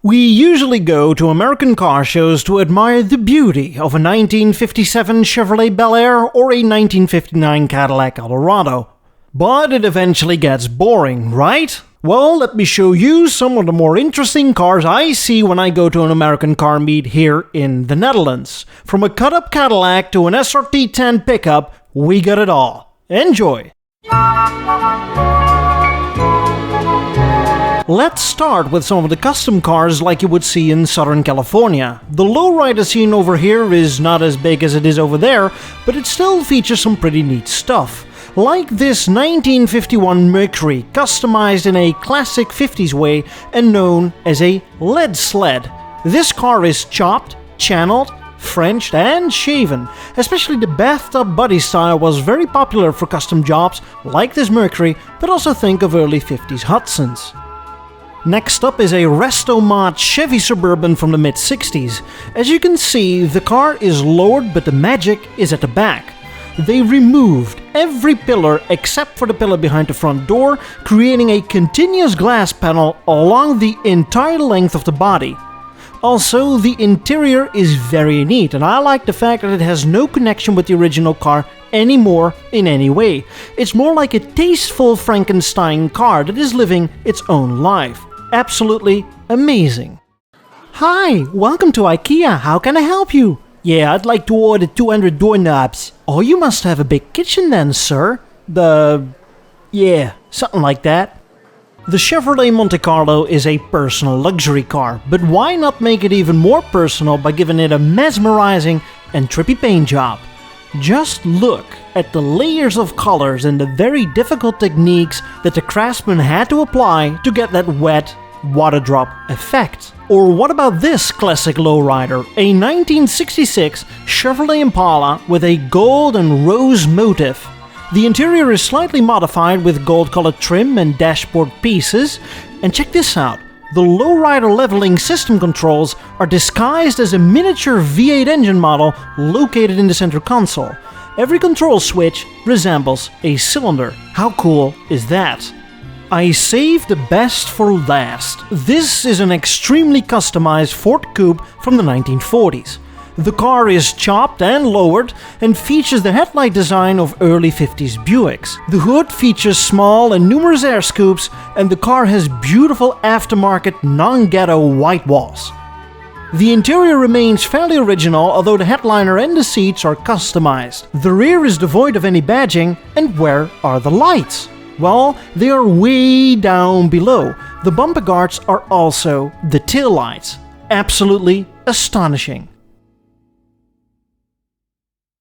We usually go to American car shows to admire the beauty of a 1957 Chevrolet Bel Air or a 1959 Cadillac Eldorado. But it eventually gets boring, right? Well, let me show you some of the more interesting cars I see when I go to an American car meet here in the Netherlands. From a cut-up Cadillac to an SRT10 pickup, we got it all. Enjoy! Let's start with some of the custom cars like you would see in Southern California. The lowrider scene over here is not as big as it is over there, but it still features some pretty neat stuff. Like this 1951 Mercury, customized in a classic 50s way and known as a lead sled. This car is chopped, channeled, Frenched and shaven. Especially the bathtub body style was very popular for custom jobs like this Mercury, but also think of early 50s Hudsons. Next up is a resto-mod Chevy Suburban from the mid-60s. As you can see, the car is lowered, but the magic is at the back. They removed every pillar except for the pillar behind the front door, creating a continuous glass panel along the entire length of the body. Also, the interior is very neat, and I like the fact that it has no connection with the original car anymore in any way. It's more like a tasteful Frankenstein car that is living its own life. Absolutely amazing. Hi, welcome to IKEA. How can I help you? Yeah, I'd like to order 200 doorknobs. Oh, you must have a big kitchen then, sir. Yeah, something like that. The Chevrolet Monte Carlo is a personal luxury car, but why not make it even more personal by giving it a mesmerizing and trippy paint job? Just look at the layers of colors and the very difficult techniques that the craftsman had to apply to get that wet water drop effect. Or what about this classic lowrider, a 1966 Chevrolet Impala with a gold and rose motif. The interior is slightly modified with gold-colored trim and dashboard pieces. And check this out, the lowrider leveling system controls are disguised as a miniature V8 engine model located in the center console. Every control switch resembles a cylinder. How cool is that? I saved the best for last. This is an extremely customized Ford Coupe from the 1940s. The car is chopped and lowered and features the headlight design of early 50s Buicks. The hood features small and numerous air scoops, and the car has beautiful aftermarket non-ghetto white walls. The interior remains fairly original, although the headliner and the seats are customized. The rear is devoid of any badging, and where are the lights? Well, they are way down below. The bumper guards are also the tail lights. Absolutely astonishing.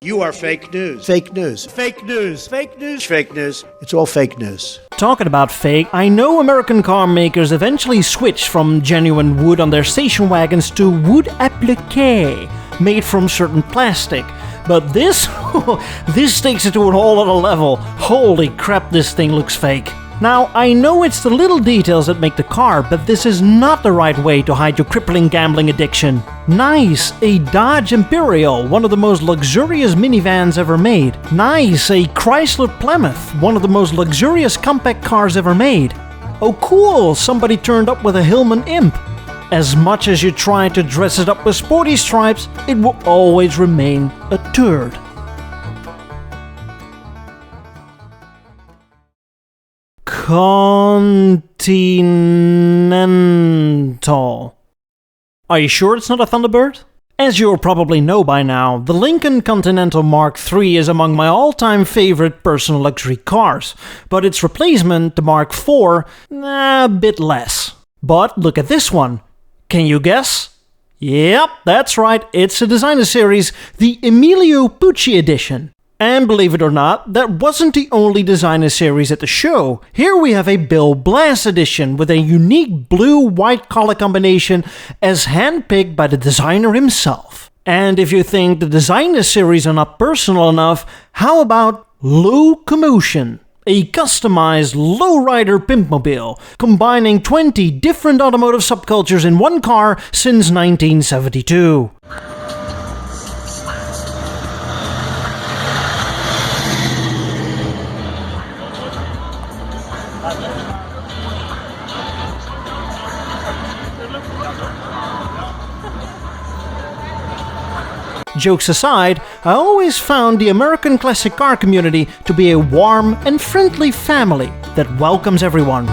You are fake news. Fake news. Fake news. Fake news. Fake news. It's all fake news. Talking about fake, I know American car makers eventually switched from genuine wood on their station wagons to wood appliqué, made from certain plastic. But this, this takes it to a whole other level. Holy crap, this thing looks fake. Now, I know it's the little details that make the car, but this is not the right way to hide your crippling gambling addiction. Nice, a Dodge Imperial, one of the most luxurious minivans ever made. Nice, a Chrysler Plymouth, one of the most luxurious compact cars ever made. Oh cool, somebody turned up with a Hillman Imp. As much as you try to dress it up with sporty stripes, it will always remain a turd. Continental. Are you sure it's not a Thunderbird? As you'll probably know by now, the Lincoln Continental Mark III is among my all-time favorite personal luxury cars, but its replacement, the Mark IV, a bit less. But look at this one. Can you guess? Yep, that's right, it's a designer series, the Emilio Pucci edition. And believe it or not, that wasn't the only designer series at the show. Here we have a Bill Blass edition with a unique blue-white color combination as handpicked by the designer himself. And if you think the designer series are not personal enough, how about Locomotion? A customized lowrider pimpmobile, combining 20 different automotive subcultures in one car since 1972. Jokes aside, I always found the American classic car community to be a warm and friendly family that welcomes everyone.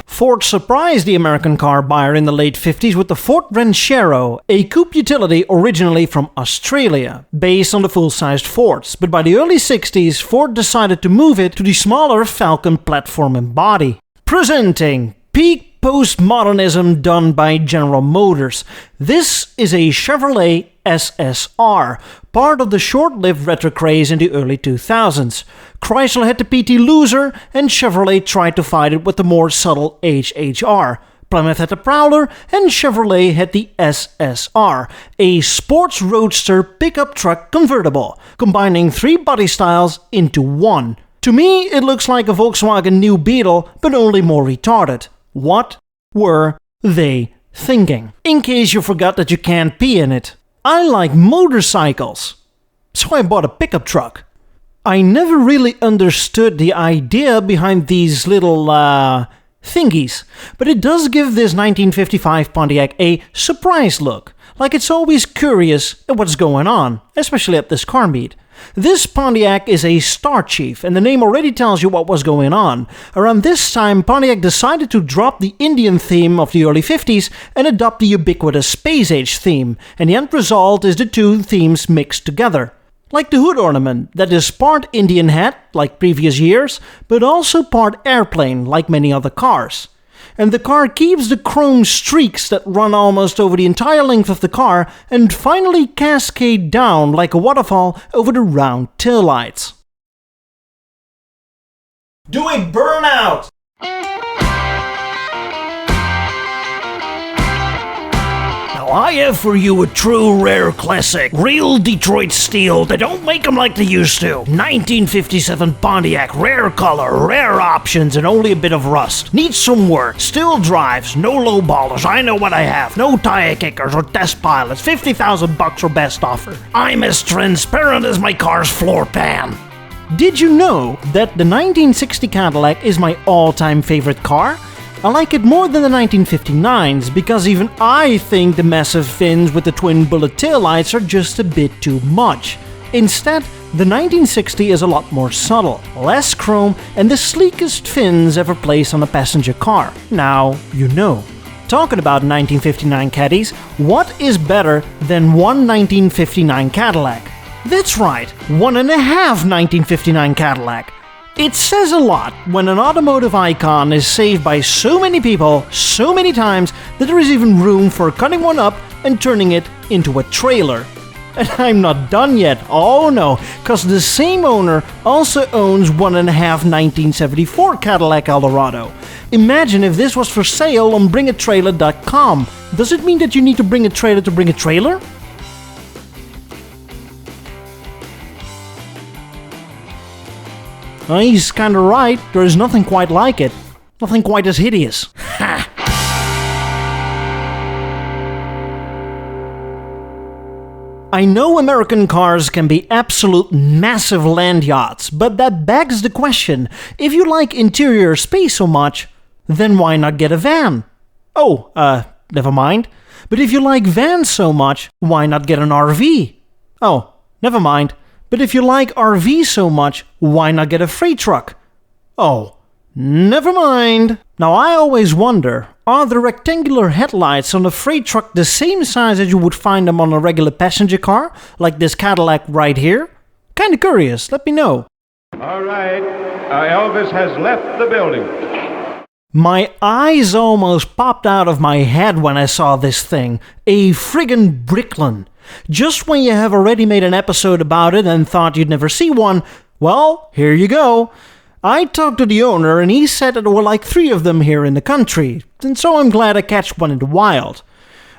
Ford surprised the American car buyer in the late 50s with the Ford Ranchero, a coupe utility originally from Australia, based on the full-sized Fords, but by the early 60s Ford decided to move it to the smaller Falcon platform and body. Presenting peak postmodernism done by General Motors. This is a Chevrolet SSR, part of the short-lived retro craze in the early 2000s. Chrysler had the PT Loser, and Chevrolet tried to fight it with the more subtle HHR. Plymouth had the Prowler, and Chevrolet had the SSR, a sports roadster pickup truck convertible, combining three body styles into one. To me, it looks like a Volkswagen New Beetle, but only more retarded. What were they thinking? In case you forgot that you can't pee in it. I like motorcycles, so I bought a pickup truck. I never really understood the idea behind these little thingies, but it does give this 1955 Pontiac a surprise look, like it's always curious at what's going on, especially at this car meet. This Pontiac is a Star Chief, and the name already tells you what was going on. Around this time, Pontiac decided to drop the Indian theme of the early 50s and adopt the ubiquitous Space Age theme, and the end result is the two themes mixed together. Like the hood ornament, that is part Indian hat, like previous years, but also part airplane, like many other cars. And the car keeps the chrome streaks that run almost over the entire length of the car and finally cascade down like a waterfall over the round taillights. Do a burnout! Now I have for you a true rare classic. Real Detroit steel. They don't make them like they used to. 1957 Pontiac. Rare color, rare options, and only a bit of rust. Needs some work. Still drives. No low ballers. I know what I have. No tire kickers or test pilots. $50,000 or best offer. I'm as transparent as my car's floor pan. Did you know that the 1960 Cadillac is my all-time favorite car? I like it more than the 1959s because even I think the massive fins with the twin bullet taillights are just a bit too much. Instead, the 1960 is a lot more subtle, less chrome, and the sleekest fins ever placed on a passenger car. Now, you know. Talking about 1959 Caddies, what is better than one 1959 Cadillac? That's right, 1.5 1959 Cadillac. It says a lot when an automotive icon is saved by so many people, so many times, that there is even room for cutting one up and turning it into a trailer. And I'm not done yet, oh no, cause the same owner also owns 1.5 1974 Cadillac Eldorado. Imagine if this was for sale on bringatrailer.com. Does it mean that you need to bring a trailer to bring a trailer? He's kinda right, there is nothing quite like it. Nothing quite as hideous. Ha! I know American cars can be absolute massive land yachts, but that begs the question, if you like interior space so much, then why not get a van? Oh, never mind. But if you like vans so much, why not get an RV? Oh, never mind. But if you like RV so much, why not get a freight truck? Oh, never mind. Now I always wonder, are the rectangular headlights on a freight truck the same size as you would find them on a regular passenger car, like this Cadillac right here? Kinda curious, let me know. All right, Elvis has left the building. My eyes almost popped out of my head when I saw this thing. A friggin' Bricklin. Just when you have already made an episode about it and thought you'd never see one, well, here you go. I talked to the owner and he said that there were like 3 of them here in the country, and so I'm glad I catched one in the wild.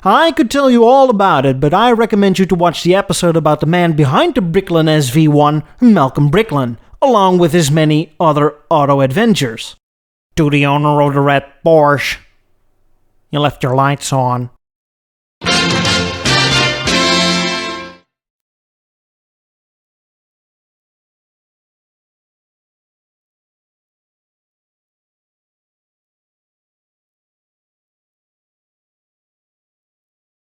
I could tell you all about it, but I recommend you to watch the episode about the man behind the Bricklin SV1, Malcolm Bricklin, along with his many other auto adventures. To the owner of the red Porsche, you left your lights on.